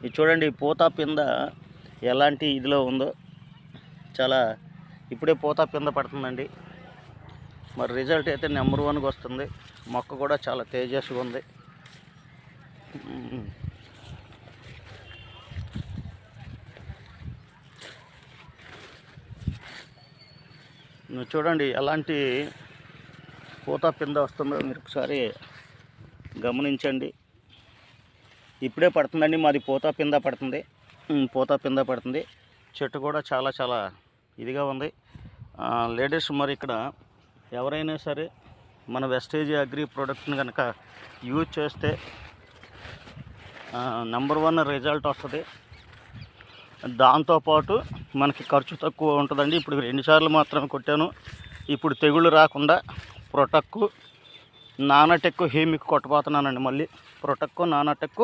ఇది చూడండి, పూత పింద ఎలాంటి ఇదిలో ఉందో. చాలా ఇప్పుడే పూత పింద పడుతుందండి. మరి రిజల్ట్ అయితే నెంబర్ 1గా వస్తుంది. మొక్క కూడా చాలా తేజస్సుగా ఉంది. చూడండి ఎలాంటి పూత పింద వస్తుందో మీరు ఒకసారి గమనించండి. ఇప్పుడే పడుతుందండి, మాది పూత పింద పడుతుంది. పూత పింద పడుతుంది. చెట్టు కూడా చాలా చాలా ఇదిగా ఉంది. లేడీస్ మరి ఇక్కడ ఎవరైనా సరే మన వెస్టేజ్ అగ్రి ప్రోడక్ట్ని కనుక యూజ్ చేస్తే నెంబర్ 1 రిజల్ట్ వస్తుంది. దాంతోపాటు మనకి ఖర్చు తక్కువ ఉంటుందండి. ఇప్పుడు 2 సార్లు మాత్రమే కొట్టాను. ఇప్పుడు తెగుళ్ళు రాకుండా ప్రొటెక్కు, నానటెక్కు, హేమిక్ కొట్టబోతున్నానండి. మళ్ళీ ప్రొటెక్కు, నానటెక్కు,